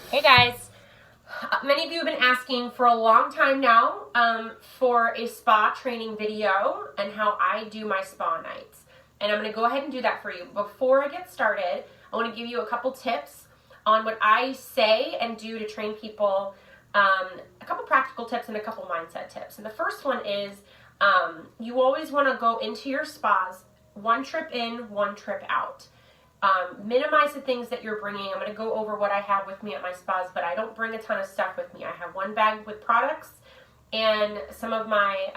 Hey guys, many of you have been asking for a long time now for a spa training video and how I do my spa nights. And I'm going to go ahead and do that for you. Before I get started, I want to give you a couple tips on what I say and do to train people, a couple practical tips and a couple mindset tips. And the first one is you always want to go into your spas one trip in, one trip out. Minimize the things that you're bringing. I'm going to go over what I have with me at my spas, but I don't bring a ton of stuff with me. I have one bag with products and some of my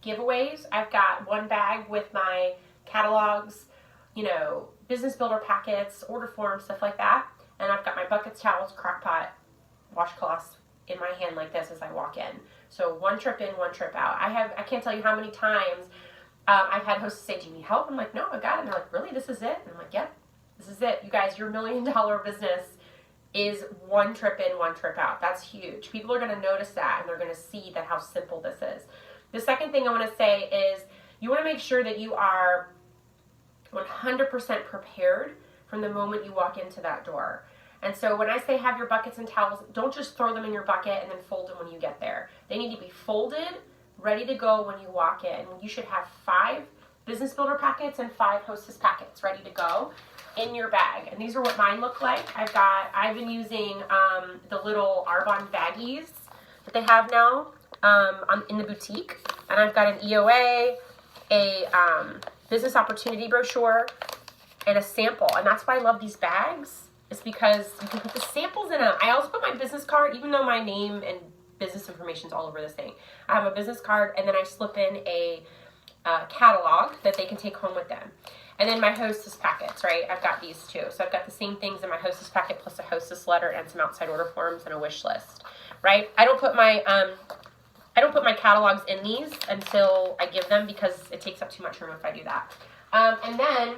giveaways. I've got one bag with my catalogs, business builder packets, order forms, stuff like that. And I've got my buckets, towels, crock pot, washcloths in my hand like this as I walk in. So one trip in, one trip out. I can't tell you how many times I've had hosts say, do you need help? I'm like, no, I got it. And they're like, really? This is it? And I'm like, yep. This is it. You guys, your $1 million business is one trip in, one trip out. That's huge. People are going to notice that and they're going to see that how simple this is. The second thing I want to say is you want to make sure that you are 100% prepared from the moment you walk into that door. And so when I say have your buckets and towels, don't just throw them in your bucket and then fold them when you get there. They need to be folded, ready to go when you walk in. You should have 5 business builder packets and 5 hostess packets ready to go in your bag. And these are what mine look like. I've been using the little Arbonne baggies that they have now in the boutique. And I've got an EOA, a business opportunity brochure, and a sample. And that's why I love these bags. It's because you can put the samples in them. I also put my business card, even though my name and business information is all over this thing. I have a business card, and then I slip in a catalog that they can take home with them. And then my hostess packets, right? I've got these too. So I've got the same things in my hostess packet plus a hostess letter and some outside order forms and a wish list, right? I don't put my catalogs in these until I give them because it takes up too much room if I do that. And then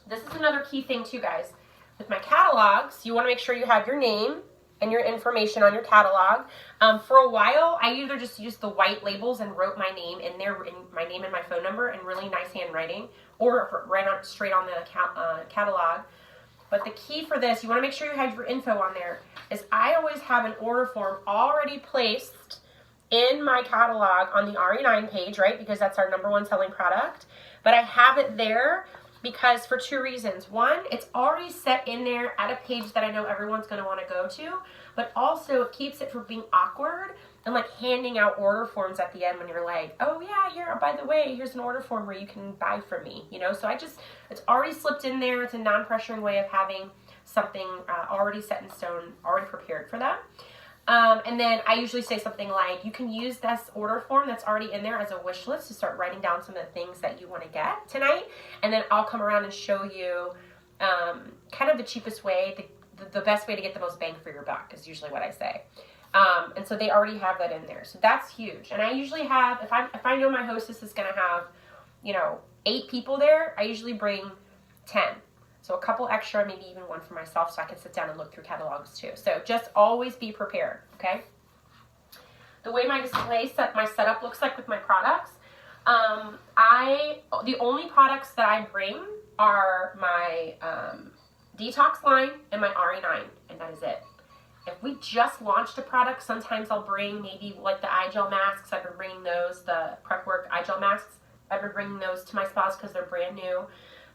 this is another key thing too, guys. With my catalogs, you want to make sure you have your name and your information on your catalog. For a while, I either just used the white labels and wrote my name in there, my name and my phone number in really nice handwriting, or straight on the catalog. But the key for this, you want to make sure you have your info on there, is I always have an order form already placed in my catalog on the RE9 page, right? Because that's our #1 selling product. But I have it there because for 2 reasons. One, it's already set in there at a page that I know everyone's going to want to go to, but also it keeps it from being awkward and like handing out order forms at the end when you're like, oh yeah, here, by the way, here's an order form where you can buy from me, So it's already slipped in there. It's a non-pressuring way of having something already set in stone, already prepared for that. And then I usually say something like, you can use this order form that's already in there as a wish list to start writing down some of the things that you want to get tonight. And then I'll come around and show you kind of the cheapest way, the best way to get the most bang for your buck is usually what I say. And so they already have that in there. So that's huge. And I usually have, if I know my hostess is going to have, 8 people there, I usually bring 10. So a couple extra, maybe even one for myself so I can sit down and look through catalogs too. So just always be prepared, okay? The way my my setup looks like with my products, the only products that I bring are my detox line and my RE9, and that is it. If we just launched a product, sometimes I'll bring maybe like the eye gel masks. I've been bringing those, the prep work eye gel masks. I've been bringing those to my spas because they're brand new.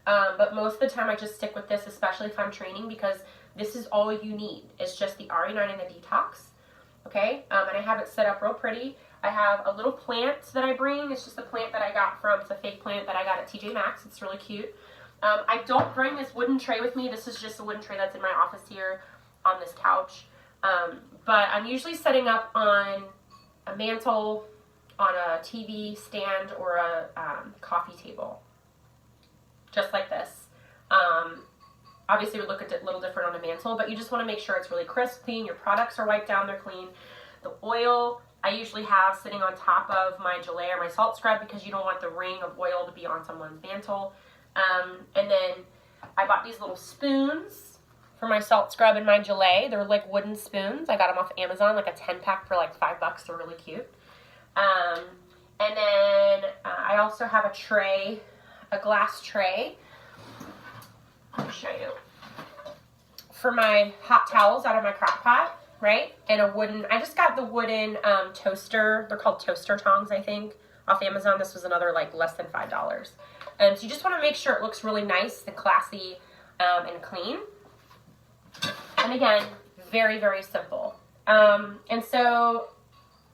But most of the time I just stick with this, especially if I'm training, because this is all you need. It's just the RE9 and the detox, okay? And I have it set up real pretty. I have a little plant that I bring. It's just a plant that I got it's a fake plant that I got at TJ Maxx. It's really cute. I don't bring this wooden tray with me. This is just a wooden tray that's in my office here on this couch. But I'm usually setting up on a mantle, on a TV stand, or a coffee table. Just like this. Obviously it would look a little different on a mantle, but you just want to make sure it's really crisp, clean. Your products are wiped down, they're clean. The oil I usually have sitting on top of my gelée or my salt scrub because you don't want the ring of oil to be on someone's mantle. And then I bought these little spoons for my salt scrub and my gelée. They're like wooden spoons. I got them off Amazon, like a 10-pack for like $5. They're really cute. And then I also have a tray, a glass tray. Let me show you. for my hot towels out of my crock pot, right? And a wooden, I just got the wooden toaster. They're called toaster tongs, I think, off Amazon. This was another like less than $5. So you just want to make sure it looks really nice and classy and clean. And again, very, very simple. And so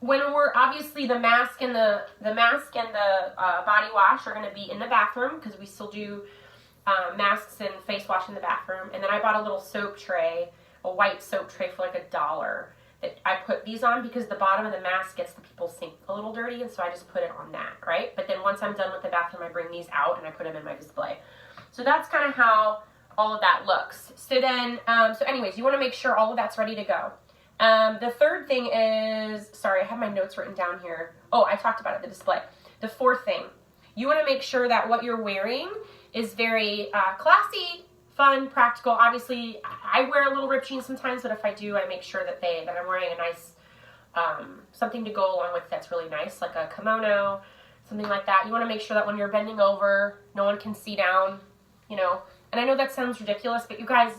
when we're obviously the mask and the body wash are going to be in the bathroom because we still do masks and face wash in the bathroom. And then I bought a little soap tray, a white soap tray for like $1 that I put these on because the bottom of the mask gets the people's sink a little dirty, and so I just put it on that, right? But then once I'm done with the bathroom, I bring these out and I put them in my display. So that's kind of how all of that looks. So then, so anyways, you want to make sure all of that's ready to go. The third thing is, sorry, I have my notes written down here. Oh, I talked about it, the display. The fourth thing, you want to make sure that what you're wearing is very classy, fun, practical. Obviously, I wear a little ripped jeans sometimes, but if I do, I make sure that I'm wearing a nice, something to go along with that's really nice, like a kimono, something like that. You want to make sure that when you're bending over, no one can see down, you know. And I know that sounds ridiculous, but you guys,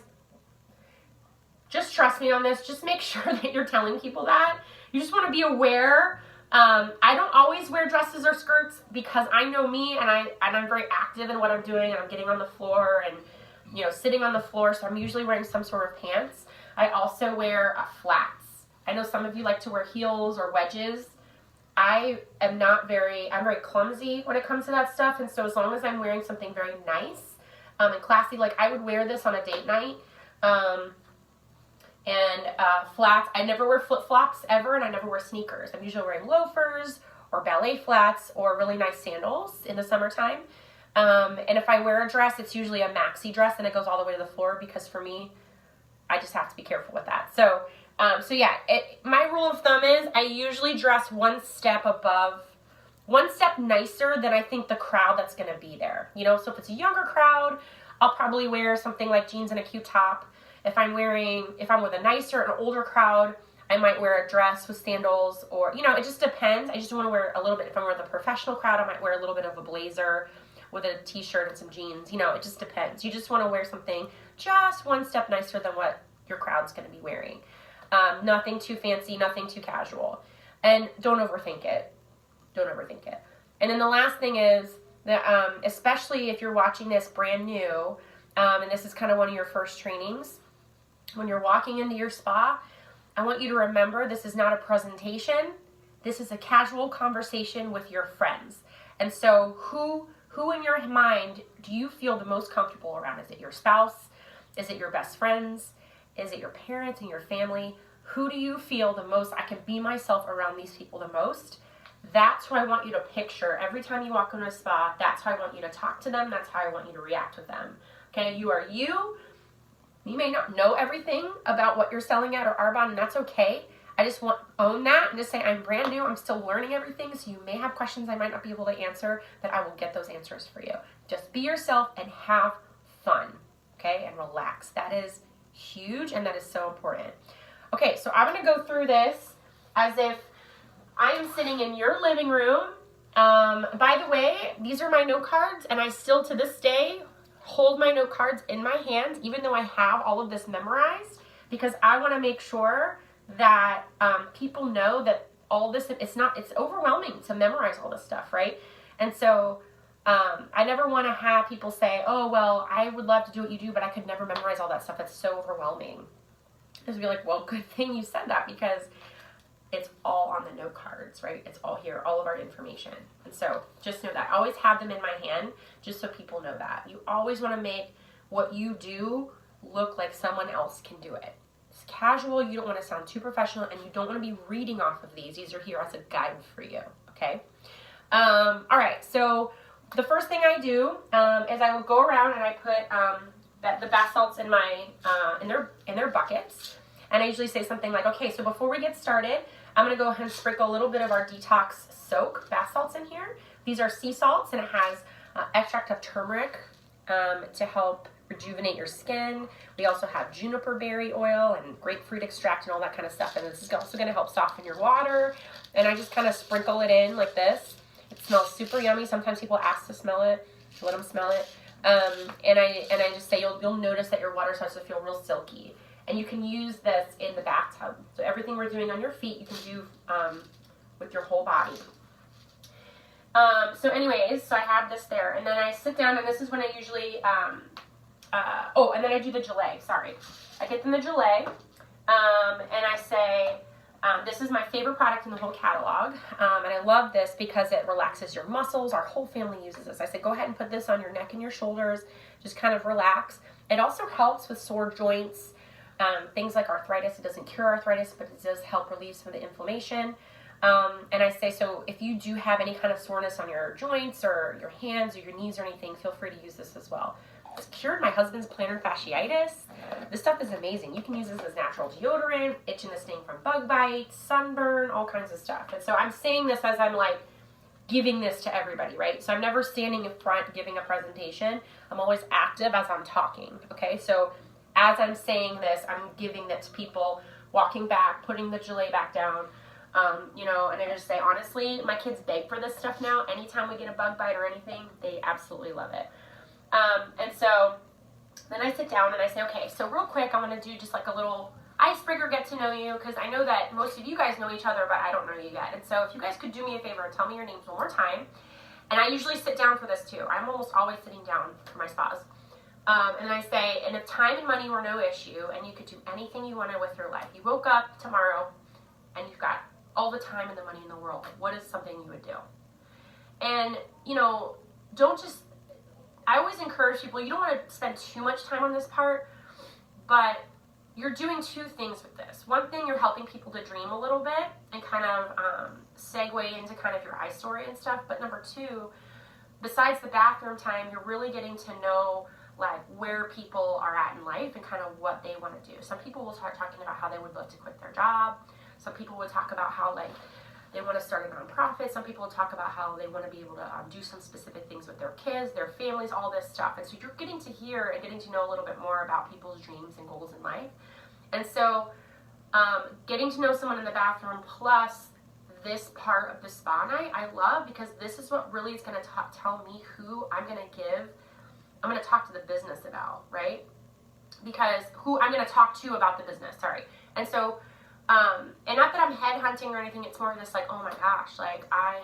just trust me on this. Just make sure that you're telling people that. You just want to be aware. I don't always wear dresses or skirts because I know me and I'm very active in what I'm doing, and I'm getting on the floor and, you know, sitting on the floor. So I'm usually wearing some sort of pants. I also wear flats. I know some of you like to wear heels or wedges. I'm very clumsy when it comes to that stuff. And so as long as I'm wearing something very nice and classy, like I would wear this on a date night. Flats. I never wear flip-flops ever, and I never wear sneakers. I'm usually wearing loafers or ballet flats or really nice sandals in the summertime. And if I wear a dress, it's usually a maxi dress and it goes all the way to the floor because for me, I just have to be careful with that. So yeah, my rule of thumb is I usually dress one step nicer than I think the crowd that's going to be there. You know, so if it's a younger crowd, I'll probably wear something like jeans and a cute top. If I'm with an older crowd, I might wear a dress with sandals, or, you know, it just depends. I just want to wear a little bit. If I'm with a professional crowd, I might wear a little bit of a blazer with a t-shirt and some jeans. You know, it just depends. You just want to wear something just one step nicer than what your crowd's going to be wearing. Nothing too fancy, nothing too casual. And don't overthink it. Don't overthink it. And then the last thing is that, especially if you're watching this brand new, and this is kind of one of your first trainings, when you're walking into your spa, I want you to remember this is not a presentation. This is a casual conversation with your friends. And so who in your mind do you feel the most comfortable around? Is it your spouse? Is it your best friends? Is it your parents and your family? Who do you feel the most, I can be myself around these people the most? That's who I want you to picture. Every time you walk into a spa, that's how I want you to talk to them. That's how I want you to react with them. Okay, you are you. You may not know everything about what you're selling at or Arbonne, and that's okay. I just want to own that and just say I'm brand new. I'm still learning everything, so you may have questions I might not be able to answer, but I will get those answers for you. Just be yourself and have fun, okay, and relax. That is huge, and that is so important. Okay, so I'm going to go through this as if I am sitting in your living room. By the way, these are my note cards, and I still to this day hold my note cards in my hand, even though I have all of this memorized, because I want to make sure that people know that all this, it's overwhelming to memorize all this stuff, right? And so I never want to have people say, oh, well, I would love to do what you do, but I could never memorize all that stuff. That's so overwhelming. Just be like, well, good thing you said that, because it's all on the note cards, right? It's all here, all of our information. And so just know that. I always have them in my hand just so people know that. You always want to make what you do look like someone else can do it. It's casual. You don't want to sound too professional, and you don't want to be reading off of these. These are here as a guide for you, okay? All right, so the first thing I do is I will go around and I put the bath salts in my in their buckets. And I usually say something like, okay, so before we get started, I'm going to go ahead and sprinkle a little bit of our detox soak bath salts in here. These are sea salts, and it has extract of turmeric to help rejuvenate your skin. We also have juniper berry oil and grapefruit extract and all that kind of stuff. And this is also going to help soften your water. And I just kind of sprinkle it in like this. It smells super yummy. Sometimes people ask to smell it, to let them smell it. And I just say you'll notice that your water starts to feel real silky. And you can use this in the bathtub. So everything we're doing on your feet, you can do with your whole body. So anyways, so I have this there. And then I sit down, and this is when I usually, and then I do the gelée, sorry. I get them the gelée, and I say, this is my favorite product in the whole catalog, and I love this because it relaxes your muscles. Our whole family uses this. I said, go ahead and put this on your neck and your shoulders. Just kind of relax. It also helps with sore joints, things like arthritis. It doesn't cure arthritis, but it does help relieve some of the inflammation. And I say, so if you do have any kind of soreness on your joints or your hands or your knees or anything, feel free to use this as well. It's cured my husband's plantar fasciitis. This stuff is amazing. You can use this as natural deodorant, itch and sting from bug bites, sunburn, all kinds of stuff. And so I'm saying this as I'm like giving this to everybody, right? So I'm never standing in front giving a presentation. I'm always active as I'm talking, okay? So as I'm saying this, I'm giving it to people, walking back, putting the gelée back down, and I just say, honestly, my kids beg for this stuff now. Anytime we get a bug bite or anything, they absolutely love it. And so then I sit down and I say, okay, so real quick, I'm going to do just like a little icebreaker, get to know you, because I know that most of you guys know each other, but I don't know you yet. And so if you guys could do me a favor and tell me your names one more time. And I usually sit down for this too. I'm almost always sitting down for my spas. And I say, and if time and money were no issue and you could do anything you wanted with your life, you woke up tomorrow and you've got all the time and the money in the world, what is something you would do? And, don't just, I always encourage people, you don't want to spend too much time on this part, but you're doing two things with this. One thing, you're helping people to dream a little bit and kind of segue into kind of your iStory and stuff. But number two, besides the bathroom time, you're really getting to know like where people are at in life and kind of what they want to do. Some people will start talking about how they would love to quit their job. Some people would talk about how like they want to start a nonprofit. Some people will talk about how they want to be able to do some specific things with their kids, their families, all this stuff. And so you're getting to hear and getting to know a little bit more about people's dreams and goals in life. And so getting to know someone in the bathroom plus this part of the spa night, I love, because this is what really is going to tell me who I'm going to talk to the business about, right? Because who I'm going to talk to about the business, sorry. And so, and not that I'm headhunting or anything, it's more just like, oh my gosh, like I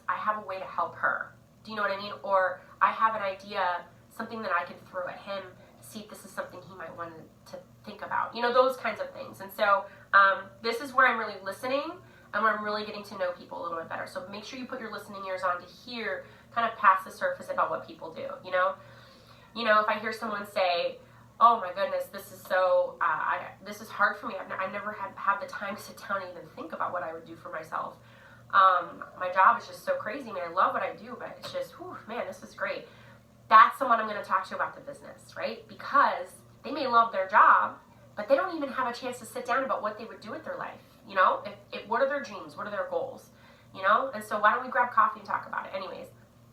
have a way to help her. Do you know what I mean? Or I have an idea, something that I can throw at him, see if this is something he might want to think about. Those kinds of things. And so this is where I'm really listening and where I'm really getting to know people a little bit better. So make sure you put your listening ears on to hear kind of past the surface about what people do, if I hear someone say, oh my goodness, this is so, this is hard for me. I've never had the time to sit down and even think about what I would do for myself. My job is just so crazy. I mean, I love what I do, but it's just, whew, man, this is great. That's someone I'm going to talk to about the business, right? Because they may love their job, but they don't even have a chance to sit down about what they would do with their life. What are their dreams? What are their goals? And so why don't we grab coffee and talk about it? Anyways,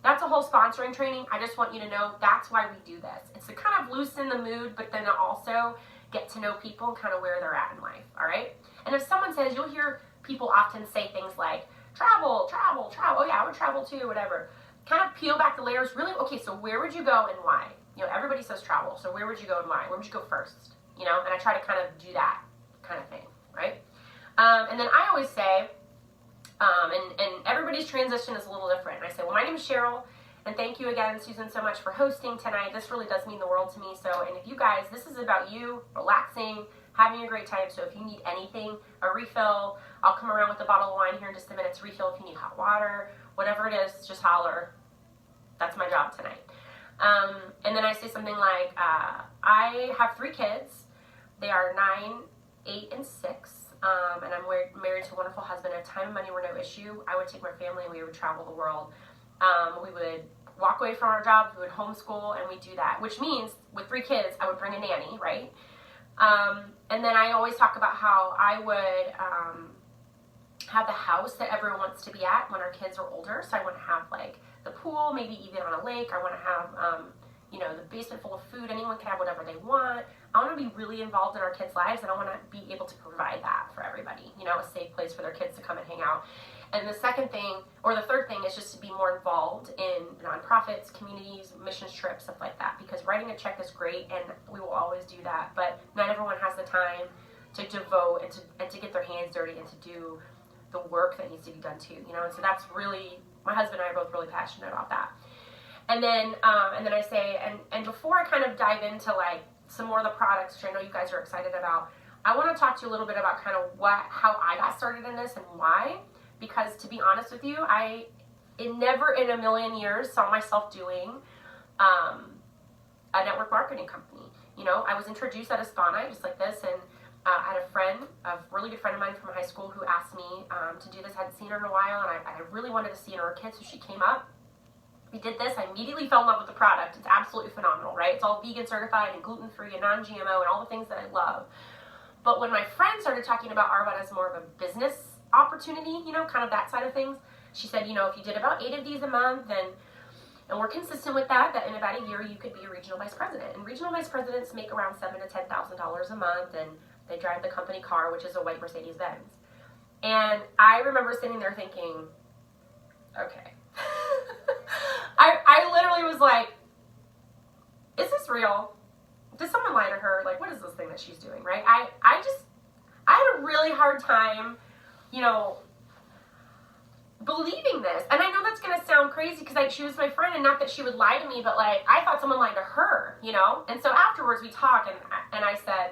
that's a whole sponsoring training. I just want you to know that's why we do this. It's to kind of loosen the mood, but then also get to know people and kind of where they're at in life, all right? And if someone says, you'll hear people often say things like, travel, oh yeah, I would travel too, whatever. Kind of peel back the layers, really, okay, so where would you go and why? Everybody says travel, so where would you go and why? Where would you go first? And I try to kind of do that kind of thing, right? And then I always say, and everybody's transition is a little different. And I say, well, my name is Cheryl, and thank you again, Susan, so much for hosting tonight. This really does mean the world to me. So, and if you guys, this is about you relaxing, having a great time. So if you need anything, a refill, I'll come around with a bottle of wine here in just a minute to refill. If you need hot water, whatever it is, just holler. That's my job tonight. And then I say something like, I have 3 kids. They are 9, 8, and 6. And I'm married to a wonderful husband. If time and money were no issue, I would take my family and we would travel the world. We would walk away from our jobs, we would homeschool, and we do that, which means with 3 kids, I would bring a nanny, right? And then I always talk about how I would have the house that everyone wants to be at when our kids are older. So I want to have like the pool, maybe even on a lake. I want to have, the basement full of food. Anyone can have whatever they want. I want to be really involved in our kids' lives, and I want to be able to provide that for everybody, a safe place for their kids to come and hang out. And the second thing, or the third thing, is just to be more involved in nonprofits, communities, missions trips, stuff like that. Because writing a check is great, and we will always do that. But not everyone has the time to devote and to get their hands dirty and to do the work that needs to be done too. And so that's really, my husband and I are both really passionate about that. And then I say, and before I kind of dive into like some more of the products, which I know you guys are excited about, I want to talk to you a little bit about kind of how I got started in this and why. Because to be honest with you, I never in a million years saw myself doing a network marketing company. I was introduced at a spa night just like this, and I had a really good friend of mine from high school who asked me to do this. I hadn't seen her in a while, and I really wanted to see her kid, so she came up. We did this. I immediately fell in love with the product. It's absolutely phenomenal, right? It's all vegan certified and gluten-free and non-GMO and all the things that I love. But when my friend started talking about Arbonne as more of a business opportunity, kind of that side of things, she said, if you did about 8 of these a month and we're consistent with that in about a year you could be a regional vice president. And regional vice presidents make around $7,000 to $10,000 a month, and they drive the company car, which is a white Mercedes-Benz. And I remember sitting there thinking, okay. I literally was like, is this real? Did someone lie to her? Like, what is this thing that she's doing, right? I had a really hard time, believing this. And I know that's going to sound crazy because she was my friend, and not that she would lie to me, but like, I thought someone lied to her, And so afterwards we talked, and I said,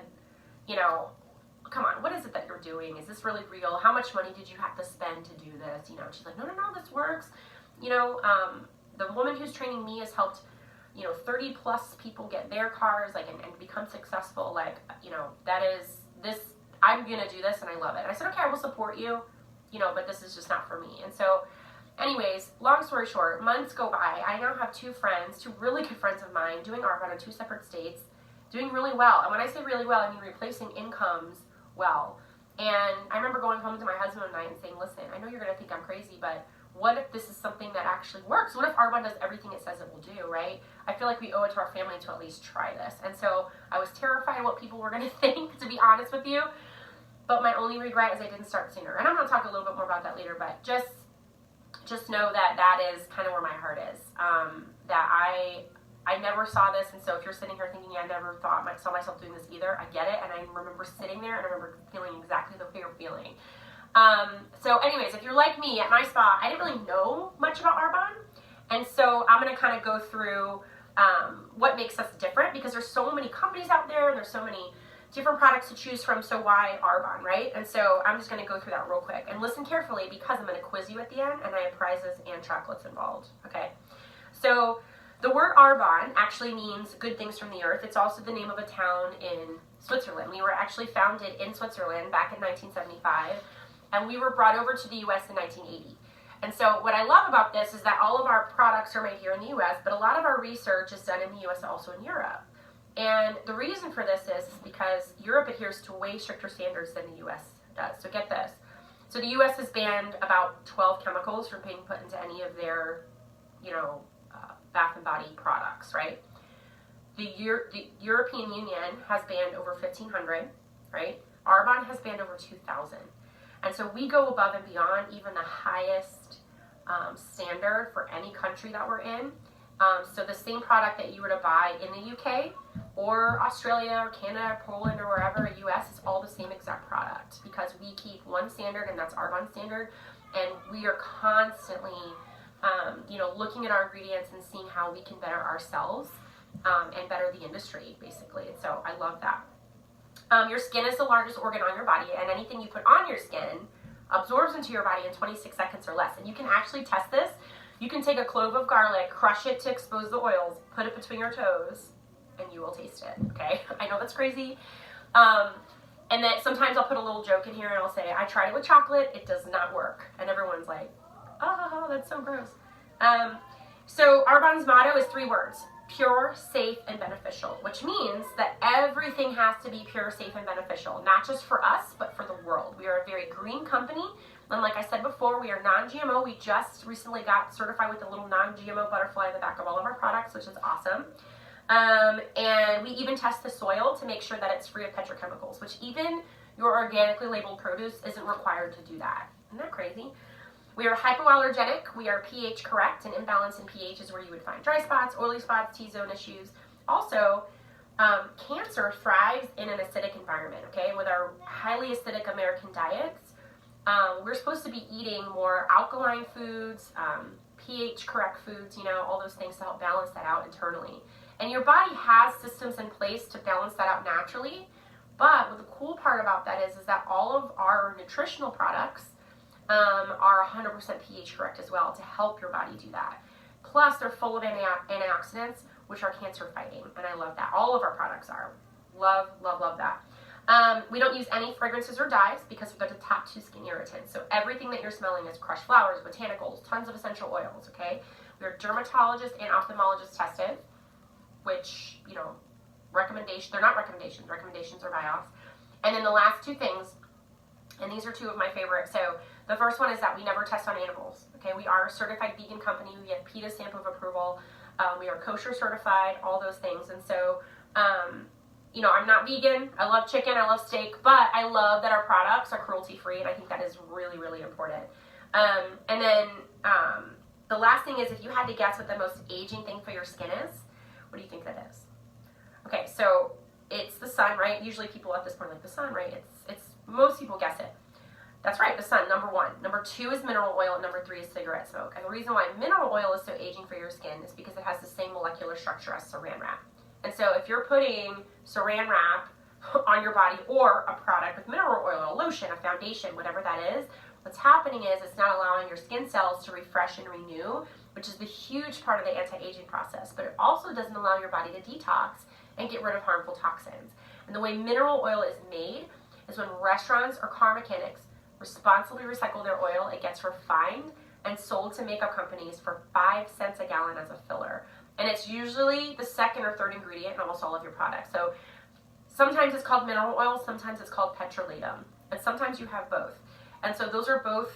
come on, what is it that you're doing? Is this really real? How much money did you have to spend to do this? She's like, no, this works. The woman who's training me has helped 30 plus people get their cars, like, and become successful. Like, that is this, I'm going to do this and I love it. And I said, okay, I will support you, but this is just not for me. And so anyways, long story short, months go by. I now have 2 really good friends of mine doing Arbonne in 2 separate states, doing really well. And when I say really well, I mean replacing incomes well. And I remember going home to my husband one night and saying, listen, I know you're going to think I'm crazy, but what if this is something that actually works? What if Arbonne does everything it says it will do, right? I feel like we owe it to our family to at least try this. And so I was terrified of what people were going to think, to be honest with you. But my only regret is I didn't start sooner. And I'm going to talk a little bit more about that later, but just know that is kind of where my heart is. That I never saw this, and so if you're sitting here thinking, I never saw myself doing this either, I get it, and I remember sitting there, and I remember feeling exactly the way you're feeling. So anyways, if you're like me, at my spa, I didn't really know much about Arbonne, and so I'm going to kind of go through what makes us different, because there's so many companies out there, and there's so many different products to choose from, so why Arbonne, right? And so I'm just going to go through that real quick, and listen carefully, because I'm going to quiz you at the end, and I have prizes and chocolates involved, okay? So the word Arbonne actually means good things from the earth. It's also the name of a town in Switzerland. We were actually founded in Switzerland back in 1975, and we were brought over to the U.S. in 1980. And so what I love about this is that all of our products are made here in the U.S., but a lot of our research is done in the U.S. and also in Europe. And the reason for this is because Europe adheres to way stricter standards than the U.S. does. So get this. So the U.S. has banned about 12 chemicals from being put into any of their, bath and body products, right? The European Union has banned over 1,500, right? Arbonne has banned over 2,000. And so we go above and beyond even the highest standard for any country that we're in. So the same product that you were to buy in the UK or Australia or Canada, Poland, or wherever, US, is all the same exact product, because we keep one standard, and that's Arbonne standard, and we are constantly looking at our ingredients and seeing how we can better ourselves and better the industry, basically. And so I love that. Your skin is the largest organ on your body, and anything you put on your skin absorbs into your body in 26 seconds or less. And you can actually test this. You can take a clove of garlic, crush it to expose the oils, put it between your toes, and you will taste it, okay? I know that's crazy. And then sometimes I'll put a little joke in here, and I'll say, I tried it with chocolate, it does not work. And everyone's like, oh, that's so gross. So Arbonne's motto is 3 words: pure, safe, and beneficial, which means that everything has to be pure, safe, and beneficial, not just for us, but for the world. We are a very green company, and like I said before, we are non-GMO. We just recently got certified with a little non-GMO butterfly in the back of all of our products, which is awesome. And we even test the soil to make sure that it's free of petrochemicals, which even your organically labeled produce isn't required to do that. Isn't that crazy? We are hypoallergenic. We are pH correct, and imbalance in pH is where you would find dry spots, oily spots, T-zone issues. Also, cancer thrives in an acidic environment, okay? With our highly acidic American diets, we're supposed to be eating more alkaline foods, pH correct foods, all those things to help balance that out internally. And your body has systems in place to balance that out naturally. But what the cool part about that is that all of our nutritional products are 100% pH correct as well to help your body do that. Plus, they're full of antioxidants, which are cancer fighting, and I love that. All of our products are. Love, love, love that. We don't use any fragrances or dyes because they're the top 2 skin irritants. So everything that you're smelling is crushed flowers, botanicals, tons of essential oils, okay? We're dermatologist and ophthalmologist tested, which, they're not recommendations. Recommendations are by us. And then the last 2 things, and these are 2 of my favorites. So the first one is that we never test on animals, okay? We are a certified vegan company. We have PETA stamp of approval. We are kosher certified, all those things. And so, I'm not vegan. I love chicken. I love steak. But I love that our products are cruelty-free, and I think that is really, really important. And then the last thing is, if you had to guess what the most aging thing for your skin is, what do you think that is? Okay, so it's the sun, right? Usually people at this point are like, the sun, right? It's most people guess it. That's right, the sun, number 1. Number 2 is mineral oil, and number 3 is cigarette smoke. And the reason why mineral oil is so aging for your skin is because it has the same molecular structure as saran wrap. And so if you're putting saran wrap on your body, or a product with mineral oil, a lotion, a foundation, whatever that is, what's happening is it's not allowing your skin cells to refresh and renew, which is the huge part of the anti-aging process. But it also doesn't allow your body to detox and get rid of harmful toxins. And the way mineral oil is made is when restaurants or car mechanics responsibly recycle their oil, it gets refined and sold to makeup companies for 5 cents a gallon as a filler. And it's usually the second or third ingredient in almost all of your products. So sometimes it's called mineral oil, sometimes it's called petrolatum, and sometimes you have both. And so those are both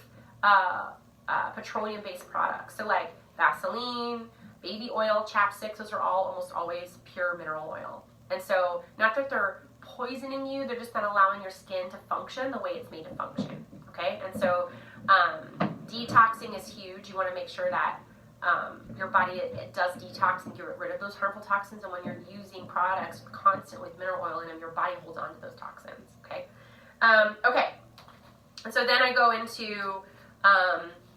petroleum-based products. So like Vaseline, baby oil, chapsticks, those are all almost always pure mineral oil. And so not that they're poisoning you, they're just not allowing your skin to function the way it's made to function, okay? And so detoxing is huge. You want to make sure that your body, it does detox and get rid of those harmful toxins, and when you're using products constantly with mineral oil in them, your body holds on to those toxins, okay? Okay, and so then I go into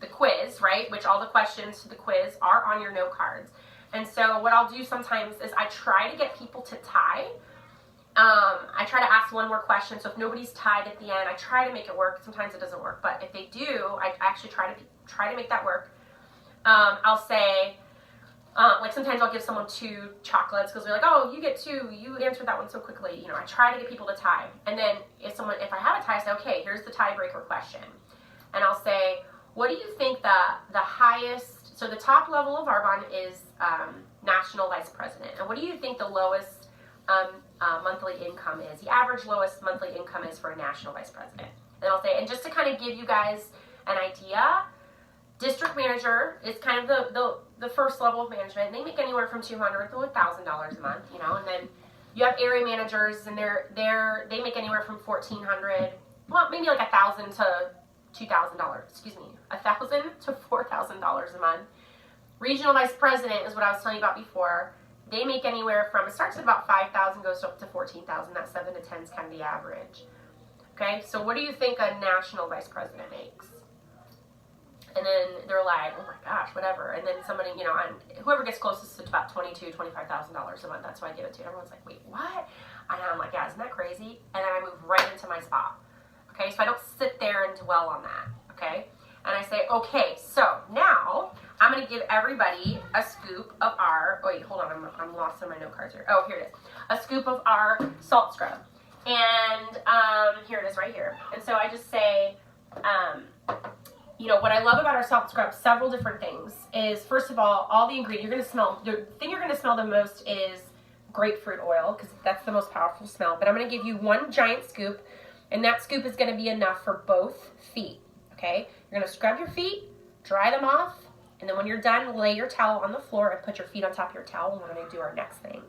the quiz, right, which all the questions to the quiz are on your note cards. And so what I'll do sometimes is I try to get people to tie. I try to ask one more question, so if nobody's tied at the end, I try to make it work. Sometimes it doesn't work, but if they do, I actually try to make that work. I'll say, like sometimes I'll give someone 2 chocolates because they're like, oh, you get 2, you answered that one so quickly. I try to get people to tie. And then if I have a tie, I say, okay, here's the tiebreaker question. And I'll say, what do you think the highest, so the top level of Arbonne is national vice president. And what do you think the lowest monthly income is? The average lowest monthly income is for a national vice president. And I'll say, and just to kind of give you guys an idea, district manager is kind of the first level of management. They make anywhere from $200 to $1,000 a month, and then you have area managers, and they make anywhere from $1,400, well, maybe like $1,000 to $2,000. Excuse me, $1,000 to $4,000 a month. Regional vice president is what I was telling you about before. They make anywhere from, it starts at about $5,000, goes up to $14,000. That 7 to 10 is kind of the average. Okay, so what do you think a national vice president makes? And then they're like, oh my gosh, whatever. And then somebody, whoever gets closest to about $22,000, $25,000 a month, that's what I give it to. Everyone's like, wait, what? And I'm like, yeah, isn't that crazy? And then I move right into my spot. Okay, so I don't sit there and dwell on that. Okay, and I say, okay, so now I'm going to give everybody a scoop of our, wait, hold on, I'm lost in my note cards here. Oh, here it is. A scoop of our salt scrub. And here it is right here. And so I just say, what I love about our salt scrub, several different things, is first of all the ingredients, the thing you're going to smell the most is grapefruit oil, because that's the most powerful smell. But I'm going to give you 1 giant scoop, and that scoop is going to be enough for both feet, okay? You're going to scrub your feet, dry them off, and then when you're done, lay your towel on the floor and put your feet on top of your towel, and we're going to do our next thing.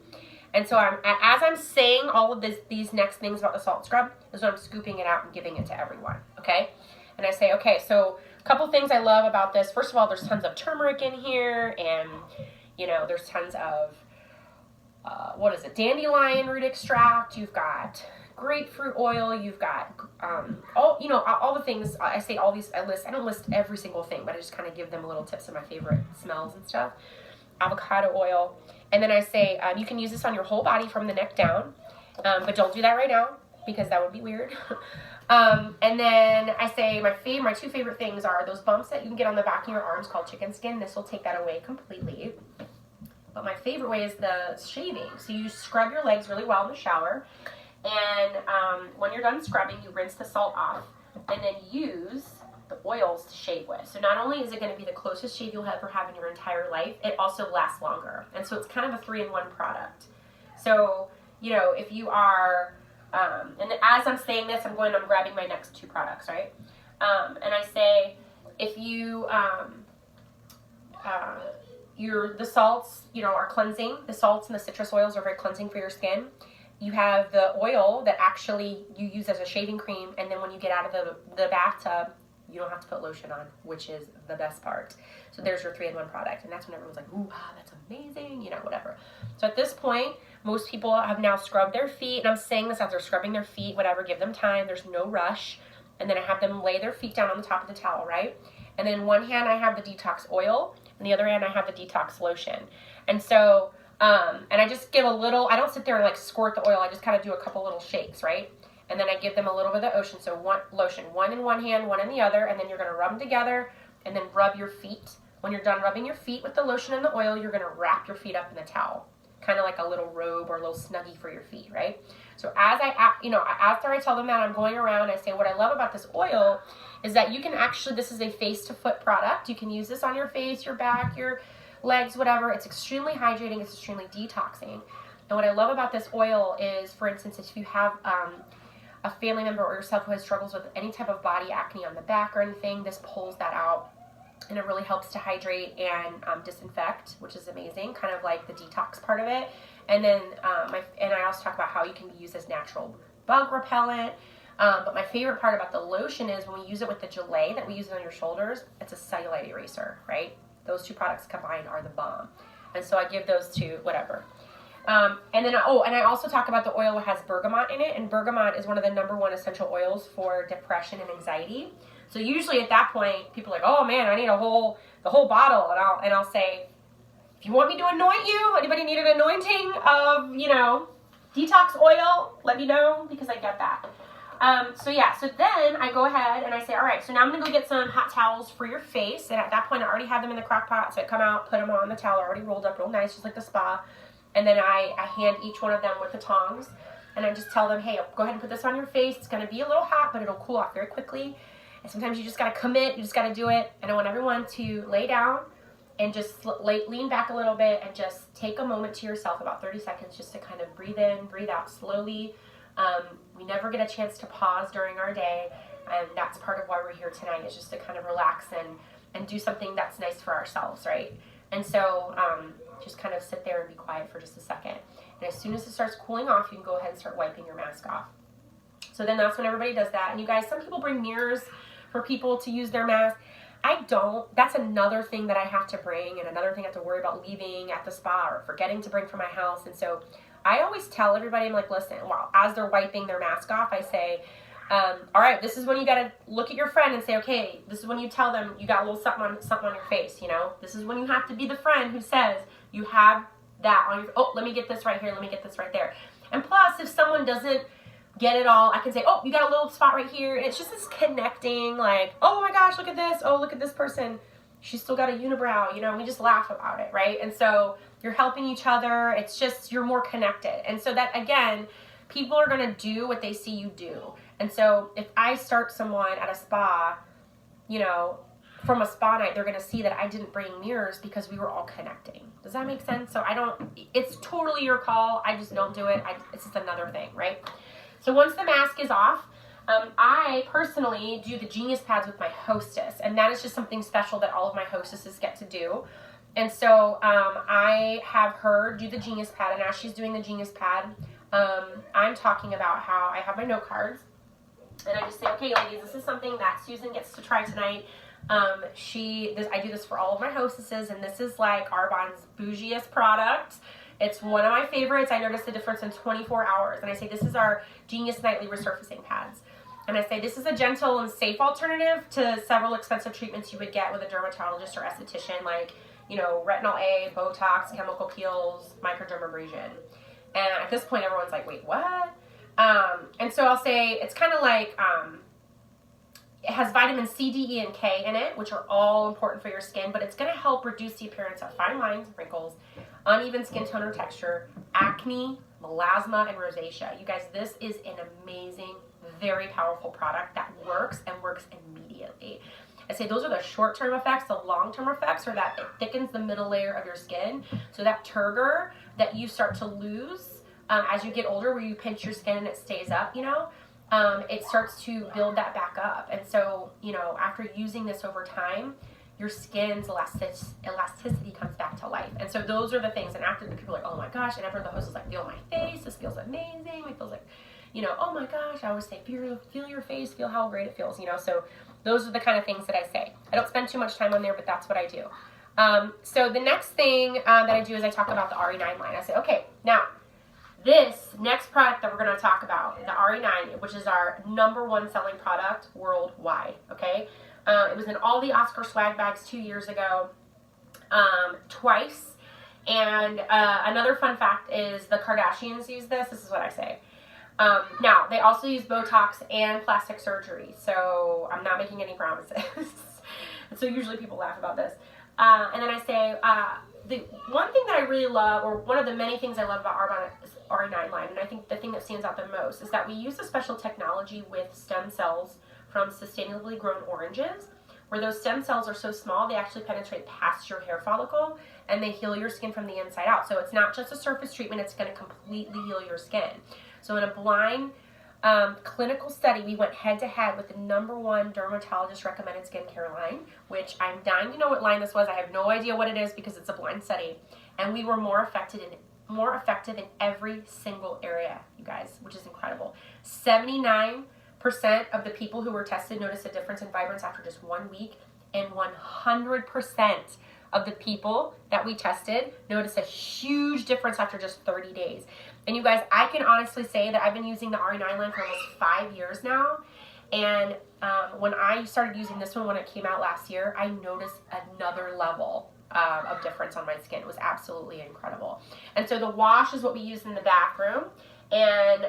And so as I'm saying all of these next things about the salt scrub, is when I'm scooping it out and giving it to everyone, okay? And I say, okay, so a couple things I love about this. First of all, there's tons of turmeric in here, and, you know, there's tons of, dandelion root extract. You've got grapefruit oil. You've got, all the things. I say all these, I don't list every single thing, but I just kind of give them little tips of my favorite smells and stuff. Avocado oil. And then I say, you can use this on your whole body from the neck down, but don't do that right now because that would be weird. And then I say my two favorite things are those bumps that you can get on the back of your arms called chicken skin. This will take that away completely. But my favorite way is the shaving. So you scrub your legs really well in the shower. And when you're done scrubbing, you rinse the salt off and then use the oils to shave with. So not only is it going to be the closest shave you'll ever have in your entire life, it also lasts longer. And so it's kind of a 3-in-1 product. So, you know, if you are, and as I'm saying this, I'm grabbing my next 2 products, right? And I say, if you, the salts, are cleansing. The salts and the citrus oils are very cleansing for your skin. You have the oil that actually you use as a shaving cream, and then when you get out of the bathtub, you don't have to put lotion on, which is the best part. So there's your 3-in-1 product, and that's when everyone's like, ooh, wow, that's amazing, whatever. So at this point, most people have now scrubbed their feet, and I'm saying this as they're scrubbing their feet, whatever, give them time, there's no rush. And then I have them lay their feet down on the top of the towel, right? And then in one hand I have the detox oil, and the other hand I have the detox lotion. And so, and I just give a little, I don't sit there and like squirt the oil, I just kind of do a couple little shakes, right? And then I give them a little bit of lotion. So one in one hand, one in the other, and then you're going to rub them together and then rub your feet. When you're done rubbing your feet with the lotion and the oil, you're going to wrap your feet up in a towel, kind of like a little robe or a little snuggie for your feet, right? So after I tell them that, I'm going around, I say, what I love about this oil is that you can actually, this is a face to foot product. You can use this on your face, your back, your legs, whatever. It's extremely hydrating. It's extremely detoxing. And what I love about this oil is, for instance, if you have a family member or yourself who has struggles with any type of body acne on the back or anything, this pulls that out, and it really helps to hydrate and disinfect, which is amazing, kind of like the detox part of it. And then I also talk about how you can use as natural bug repellent. But my favorite part about the lotion is when we use it with the gelée that we use on your shoulders, it's a cellulite eraser, right? Those 2 products combined are the bomb. And so I give those to whatever. And I also talk about the oil that has bergamot in it, and bergamot is one of the #1 essential oils for depression and anxiety. So usually at that point, people are like, oh man, I need the whole bottle, and I'll say, if you want me to anoint you, anybody need an anointing of, detox oil, let me know, because I get that. So then I go ahead and I say, all right, so now I'm going to go get some hot towels for your face. And at that point, I already have them in the crock pot. So I come out, put them on the towel, already rolled up real nice, just like the spa. And then I hand each one of them with the tongs. And I just tell them, hey, go ahead and put this on your face. It's going to be a little hot, but it'll cool off very quickly. And sometimes you just got to commit. You just got to do it. And I want everyone to lay down and just lean back a little bit and just take a moment to yourself, about 30 seconds, just to kind of breathe in, breathe out slowly. We never get a chance to pause during our day, and that's part of why we're here tonight, is just to kind of relax and do something that's nice for ourselves, right? And so just kind of sit there and be quiet for just a second. And as soon as it starts cooling off, you can go ahead and start wiping your mask off. So then that's when everybody does that. And you guys, some people bring mirrors for people to use their mask. I don't. That's another thing that I have to bring, and another thing I have to worry about leaving at the spa or forgetting to bring from my house. And so I always tell everybody, I'm like, listen, as they're wiping their mask off, I say, all right, this is when you got to look at your friend and say, okay, this is when you tell them you got a little something on your face, This is when you have to be the friend who says you have that on your, oh, let me get this right here, let me get this right there. And plus, if someone doesn't get it all, I can say, oh, you got a little spot right here. And it's just this connecting, like, oh my gosh, look at this. Oh, look at this person. She's still got a unibrow, we just laugh about it, right? And so you're helping each other. It's just, you're more connected. And so that, again, people are going to do what they see you do. And so if I start someone at a spa, from a spa night, they're going to see that I didn't bring mirrors because we were all connecting. Does that make sense? So it's totally your call. I just don't do it. It's just another thing, right? So once the mask is off, I personally do the Genius Pads with my hostess, and that is just something special that all of my hostesses get to do. And so I have her do the Genius Pad, and as she's doing the Genius Pad, I'm talking about how I have my note cards, And I just say, okay, ladies, this is something that Susan gets to try tonight. I do this for all of my hostesses, and this is like Arbonne's bougiest product. It's one of my favorites. I noticed the difference in 24 hours. And I say, this is our Genius Nightly Resurfacing Pads. And I say, this is a gentle and safe alternative to several expensive treatments you would get with a dermatologist or esthetician, like, you know, retinol A, Botox, chemical peels, microdermabrasion. And at this point, everyone's like, wait, what? And so I'll say, it's kind of like, it has vitamin C, D, E, and K in it, which are all important for your skin, but it's going to help reduce the appearance of fine lines, wrinkles, uneven skin tone or texture, acne, melasma, and rosacea. You guys, this is an amazing, very powerful product that works and works immediately. I say those are the short-term effects. The long-term effects are that it thickens the middle layer of your skin. So that turgor that you start to lose as you get older, where you pinch your skin and it stays up, you know, it starts to build that back up. And so, you know, after using this over time, your skin's elasticity comes back to life. And so those are the things. And after the people are like, oh my gosh, and after the host is like, feel my face, this feels amazing. It feels like, you know, oh my gosh, I always say, feel your face, feel how great it feels, you know. So those are the kind of things that I say. I don't spend too much time on there, but that's what I do. So the next thing that I do is I talk about the RE9 line. I say, okay, now this next product that we're going to talk about, the RE9, which is our #1 selling product worldwide, okay? It was in all the Oscar swag bags 2 years ago, twice. And another fun fact is the Kardashians use this. This is what I say. Now, they also use Botox and plastic surgery, so I'm not making any promises. So usually people laugh about this. And then I say, the one thing that I really love, or one of the many things I love about Arbonne's RE9 line, and I think the thing that stands out the most, is that we use a special technology with stem cells from sustainably grown oranges, where those stem cells are so small they actually penetrate past your hair follicle and they heal your skin from the inside out. So it's not just a surface treatment, it's going to completely heal your skin. So in a blind clinical study, we went head to head with the #1 dermatologist recommended skincare line, which I'm dying to know what line this was. I have no idea what it is because it's a blind study. And we were more effective in every single area, you guys, which is incredible. 79% of the people who were tested noticed a difference in vibrance after just 1 week, and 100% of the people that we tested noticed a huge difference after just 30 days. And you guys, I can honestly say that I've been using the RE9 line for almost 5 years now. And when I started using this one when it came out last year, I noticed another level of difference on my skin. It was absolutely incredible. And so the wash is what we use in the bathroom. And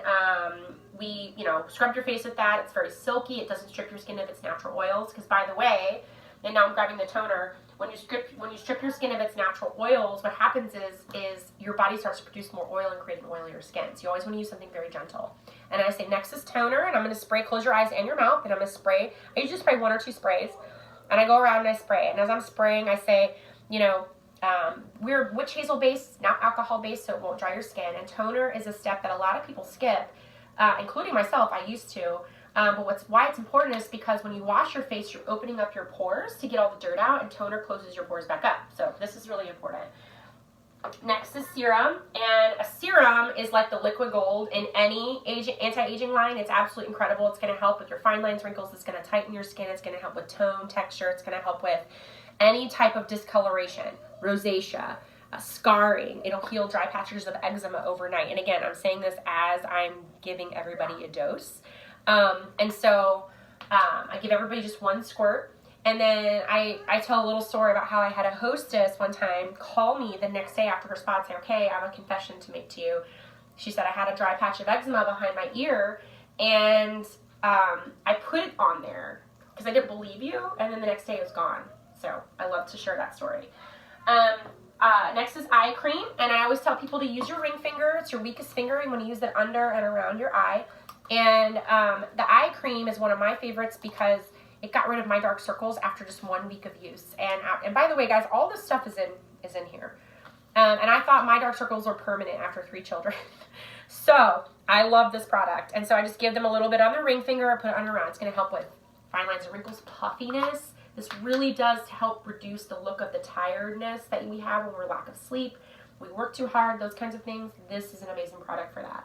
we, you know, scrub your face with that. It's very silky. It doesn't strip your skin of its natural oils. Because by the way, and now I'm grabbing the toner, when you strip your skin of its natural oils, what happens is your body starts to produce more oil and create an oilier skin. So you always want to use something very gentle. And I say, next is toner, and I'm going to spray, close your eyes and your mouth, and I'm going to spray. I usually spray 1 or 2 sprays, and I go around and I spray. And as I'm spraying, I say, you know, we're witch hazel based, not alcohol based, so it won't dry your skin. And toner is a step that a lot of people skip, including myself. I used to. But why it's important is because when you wash your face, you're opening up your pores to get all the dirt out, and toner closes your pores back up. So this is really important. Next is serum, and a serum is like the liquid gold in any anti-aging line. It's absolutely incredible. It's going to help with your fine lines, wrinkles. It's going to tighten your skin. It's going to help with tone, texture. It's going to help with any type of discoloration, rosacea, scarring. It'll heal dry patches of eczema overnight. And again, I'm saying this as I'm giving everybody a dose. And so I give everybody just 1 squirt. And then I tell a little story about how I had a hostess one time call me the next day after her spa and say, okay, I have a confession to make to you. She said I had a dry patch of eczema behind my ear, and I put it on there because I didn't believe you, and then the next day it was gone. So I love to share that story. Next is eye cream, and I always tell people to use your ring finger. It's your weakest finger. You want to use it under and around your eye. And the eye cream is one of my favorites because it got rid of my dark circles after just 1 week of use. And by the way, guys, all this stuff is in here. And I thought my dark circles were permanent after 3 children. So I love this product. And so I just give them a little bit on the ring finger. I put it on around. It's going to help with fine lines and wrinkles, puffiness. This really does help reduce the look of the tiredness that we have when we're lack of sleep. We work too hard, those kinds of things. This is an amazing product for that.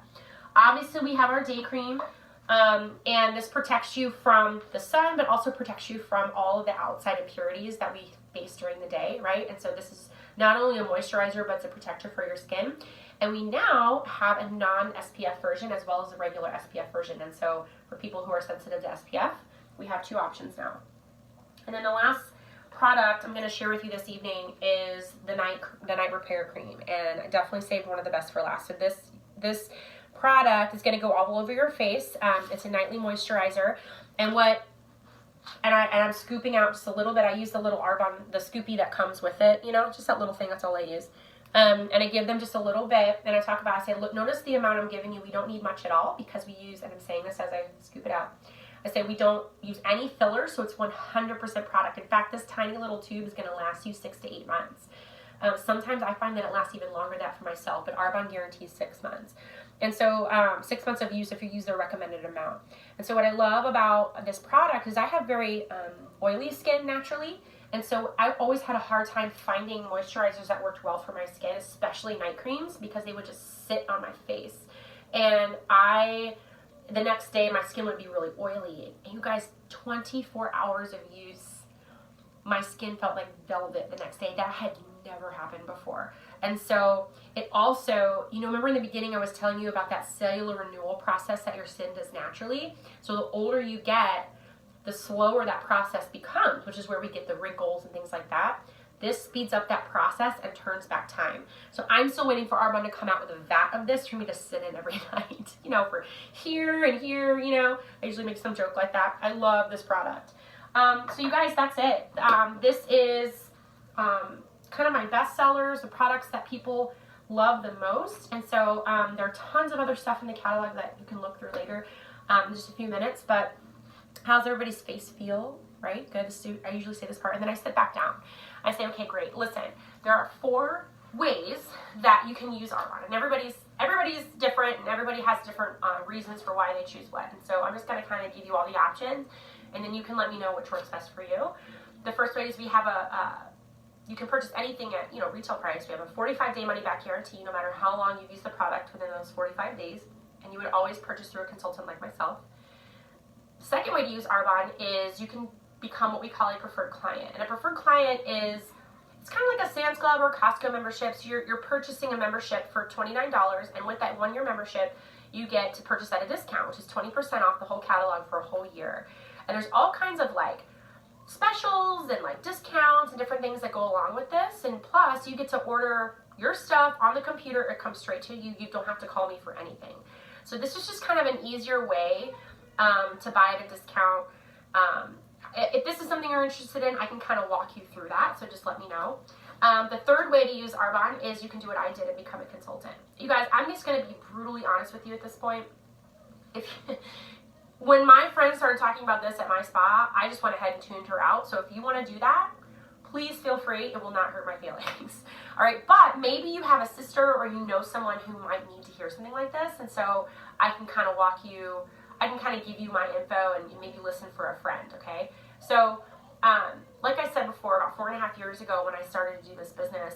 Obviously, we have our day cream. And this protects you from the sun, but also protects you from all of the outside impurities that we face during the day, right? And so this is not only a moisturizer, but it's a protector for your skin. And we now have a non-SPF version as well as a regular SPF version. And so for people who are sensitive to SPF, we have 2 options now. And then the last product I'm going to share with you this evening is the night repair cream. And I definitely saved one of the best for last. So this product is going to go all over your face. It's a nightly moisturizer. And I'm scooping out just a little bit. I use the little Arbonne, the scoopy that comes with it, you know, just that little thing. That's all I use. And I give them just a little bit. And I talk about, I say, look, notice the amount I'm giving you. We don't need much at all because we use, and I'm saying this as I scoop it out, I say we don't use any fillers, so it's 100% product. In fact, this tiny little tube is going to last you 6 to 8 months. Sometimes I find that it lasts even longer than that for myself, but Arbonne guarantees 6 months. And so 6 months of use if you use the recommended amount. And so what I love about this product is I have very oily skin naturally. And so I always had a hard time finding moisturizers that worked well for my skin, especially night creams, because they would just sit on my face. And the next day my skin would be really oily. And you guys, 24 hours of use, my skin felt like velvet the next day. That had never happened before. And so it also, you know, remember in the beginning I was telling you about that cellular renewal process that your skin does naturally. So the older you get, the slower that process becomes, which is where we get the wrinkles and things like that. This speeds up that process and turns back time. So I'm still waiting for Arbonne to come out with a vat of this for me to sit in every night, you know, for here and here, you know. I usually make some joke like that. I love this product. So you guys, that's it. This is kind of my best sellers, the products that people love the most. And so there are tons of other stuff in the catalog that you can look through later in just a few minutes. But how's everybody's face feel? Right? Good. I usually say this part, and then I sit back down. I say, okay, great. Listen, there are 4 ways that you can use Arbonne, and everybody's different, and everybody has different reasons for why they choose what. And so I'm just going to kind of give you all the options, and then you can let me know which works best for you. The first way is we have you can purchase anything at, you know, retail price. We have a 45-day money-back guarantee, no matter how long you've used the product within those 45 days, and you would always purchase through a consultant like myself. The second way to use Arbonne is you can become what we call a preferred client. And a preferred client is, it's kind of like a Sam's Club or Costco membership. So you're purchasing a membership for $29, and with that 1-year membership, you get to purchase at a discount, which is 20% off the whole catalog for a whole year. And there's all kinds of like specials and like discounts and different things that go along with this. And plus, you get to order your stuff on the computer. It comes straight to you. You don't have to call me for anything. So this is just kind of an easier way to buy at a discount. If this is something you're interested in, I can kind of walk you through that, so just let me know. The third way to use Arbonne is you can do what I did and become a consultant. You guys, I'm just going to be brutally honest with you at this point. When my friends started talking about this at my spa, I just went ahead and tuned her out. So if you want to do that, please feel free. It will not hurt my feelings. All right, but maybe you have a sister or you know someone who might need to hear something like this, and so I can kind of I can kind of give you my info and maybe listen for a friend, okay? So, like I said before, about 4.5 years ago when I started to do this business,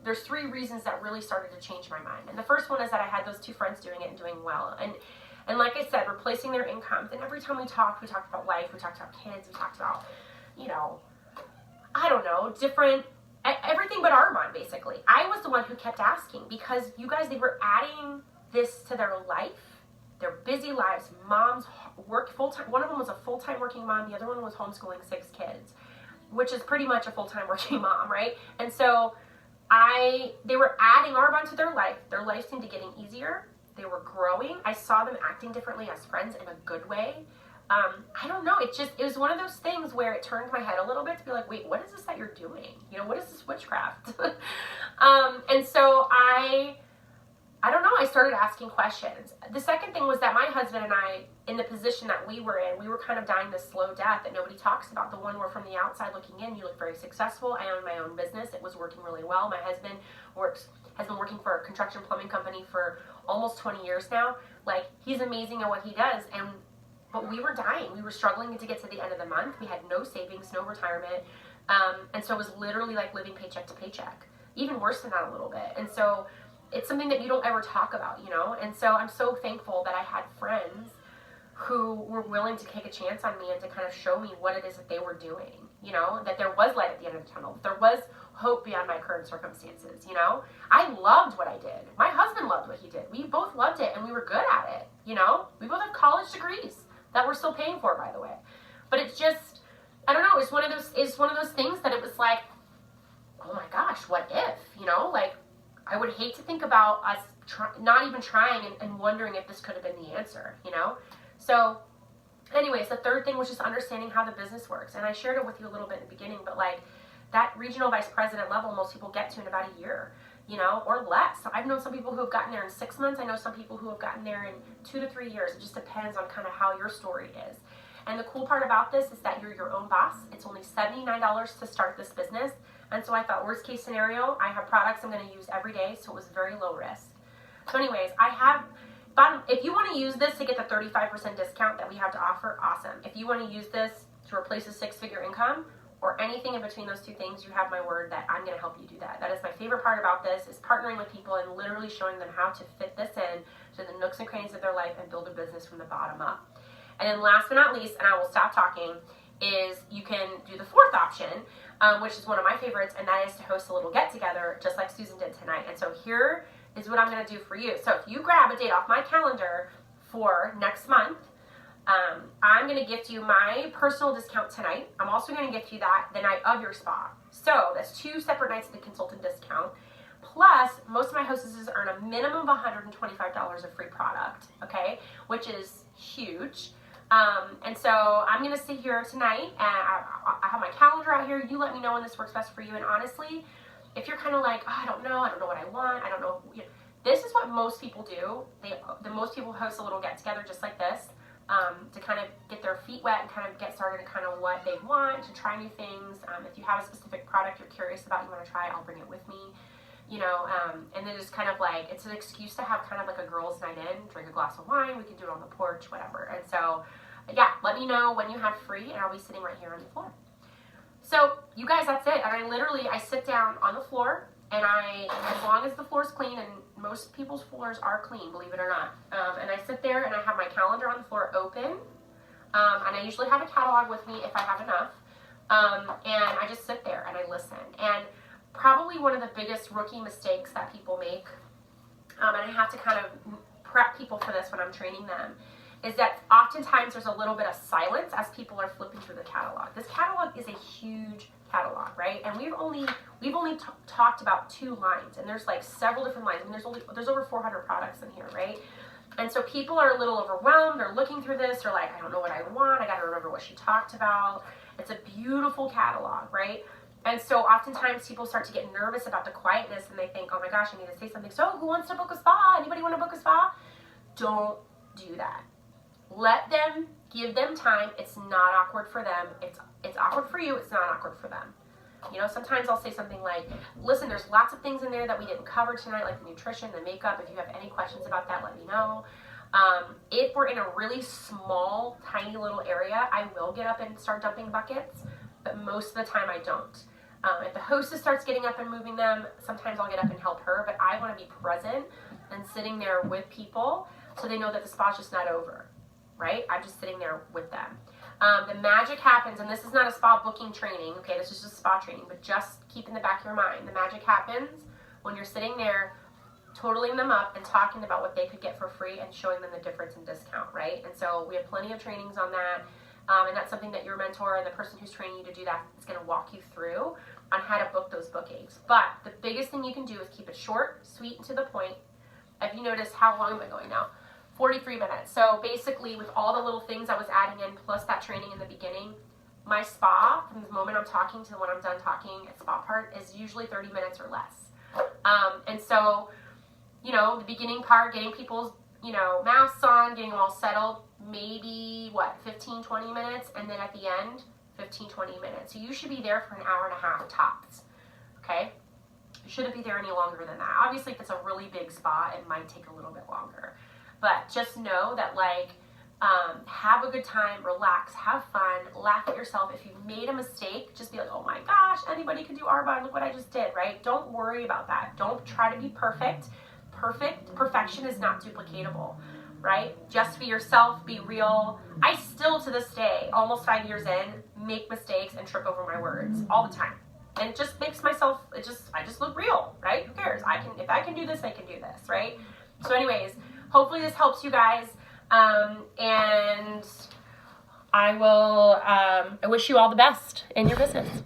there's 3 reasons that really started to change my mind. And the first one is that I had those 2 friends doing it and doing well. And like I said, replacing their incomes. And every time we talked about life, we talked about kids, we talked about, I don't know, different, everything but Arbonne, basically. I was the one who kept asking because you guys, they were adding this to their life. Their busy lives. Moms work full-time. One of them was a full-time working mom. The other one was homeschooling 6 kids, which is pretty much a full-time working mom, right? And so they were adding Arbonne to their life. Their life seemed to getting easier. They were growing. I saw them acting differently as friends in a good way. I don't know. It was one of those things where it turned my head a little bit to be like, wait, what is this that you're doing? What is this witchcraft? And so I don't know, I started asking questions. The second thing was that my husband and I, in the position that we were in, we were kind of dying this slow death that nobody talks about. The one where from the outside looking in, you look very successful. I own my own business. It was working really well. My husband has been working for a construction plumbing company for almost 20 years now. Like, he's amazing at what he does. But we were dying. We were struggling to get to the end of the month. We had no savings, no retirement. And so it was literally like living paycheck to paycheck. Even worse than that a little bit. And so it's something that you don't ever talk about, you know? And so I'm so thankful that I had friends who were willing to take a chance on me and to kind of show me what it is that they were doing, you know, that there was light at the end of the tunnel, that there was hope beyond my current circumstances, you know. I loved what I did. My husband loved what he did. We both loved it, and we were good at it, you know. We both have college degrees that we're still paying for, by the way. But it's just, I don't know, it's one of those things that it was like, oh my gosh, what if, you know, like, I would hate to think about us not even trying and wondering if this could have been the answer, you know. So anyways, the third thing was just understanding how the business works. And I shared it with you a little bit in the beginning, but like that regional vice president level, most people get to in about a year, you know, or less. So I've known some people who have gotten there in 6 months. I know some people who have gotten there in 2 to 3 years. It just depends on kind of how your story is. And the cool part about this is that you're your own boss. It's only $79 to start this business. And so I thought, worst case scenario, I have products I'm going to use every day. So it was very low risk. So anyways, if you want to use this to get the 35% discount that we have to offer, awesome. If you want to use this to replace a 6-figure income or anything in between those two things, you have my word that I'm going to help you do that. That is my favorite part about this, is partnering with people and literally showing them how to fit this in to the nooks and crannies of their life and build a business from the bottom up. And then last but not least, and I will stop talking, is you can do the fourth option, which is one of my favorites, and that is to host a little get-together just like Susan did tonight. And so here is what I'm going to do for you. So if you grab a date off my calendar for next month, I'm going to gift you my personal discount tonight. I'm also going to gift you that the night of your spa. So that's 2 separate nights of the consultant discount. Plus, most of my hostesses earn a minimum of $125 of free product, okay, which is huge. And so I'm going to sit here tonight, and I have my calendar out here. You let me know when this works best for you. And honestly, if you're kind of like, oh, I don't know what I want, I don't know, you know, this is what most people do. Most people host a little get together just like this, to kind of get their feet wet and kind of get started in kind of what they want, to try new things. If you have a specific product you're curious about, you want to try, I'll bring it with me, you know, and then just kind of like, it's an excuse to have kind of like a girls' night in, drink a glass of wine, we can do it on the porch, whatever. And so, yeah, let me know when you have free, and I'll be sitting right here on the floor. So, you guys, that's it. And I sit down on the floor, and as long as the floor's clean, and most people's floors are clean, believe it or not, and I sit there and I have my calendar on the floor open, and I usually have a catalog with me if I have enough, and I just sit there and I listen. And probably one of the biggest rookie mistakes that people make, and I have to kind of prep people for this when I'm training them, is that oftentimes there's a little bit of silence as people are flipping through the catalog. This catalog is a huge catalog, right? And we've only talked about 2 lines, and there's like several different lines. I mean, there's over 400 products in here, right? And so people are a little overwhelmed. They're looking through this. They're like, I don't know what I want. I got to remember what she talked about. It's a beautiful catalog, right? And so oftentimes people start to get nervous about the quietness, and they think, oh my gosh, I need to say something. So who wants to book a spa? Anybody want to book a spa? Don't do that. Let them, give them time. It's not awkward for them. It's awkward for you. It's not awkward for them. You know, sometimes I'll say something like, listen, there's lots of things in there that we didn't cover tonight, like the nutrition, the makeup. If you have any questions about that, let me know. If we're in a really small, tiny little area, I will get up and start dumping buckets, but most of the time I don't. If the hostess starts getting up and moving them, sometimes I'll get up and help her, but I want to be present and sitting there with people so they know that the spa's just not over, right? I'm just sitting there with them. The magic happens, and this is not a spa booking training, okay? This is just spa training, but just keep in the back of your mind, the magic happens when you're sitting there totaling them up and talking about what they could get for free and showing them the difference in discount, right? And so we have plenty of trainings on that, and that's something that your mentor and the person who's training you to do that is going to walk you through on how to book those bookings. But the biggest thing you can do is keep it short, sweet, and to the point. If you notice, how long am I going now? 43 minutes. So basically, with all the little things I was adding in, plus that training in the beginning, my spa, from the moment I'm talking to when I'm done talking at spa part, is usually 30 minutes or less. And so, you know, the beginning part, getting people's, you know, masks on, getting them all settled, maybe, 15, 20 minutes, and then at the end, 15, 20 minutes. So you should be there for an hour and a half tops, okay? You shouldn't be there any longer than that. Obviously, if it's a really big spa, it might take a little bit longer. But just know that, like, have a good time, relax, have fun, laugh at yourself. If you made a mistake, just be like, oh my gosh, anybody could do Arbonne, look what I just did, right? Don't worry about that. Don't try to be perfect. perfect. Perfection is not duplicatable, right? Just be yourself, be real. I still, to this day, almost 5 years in, make mistakes and trip over my words all the time. And it just makes myself, I just look real, right? Who cares? If I can do this, I can do this, right? So anyways, hopefully this helps you guys. And I wish you all the best in your business.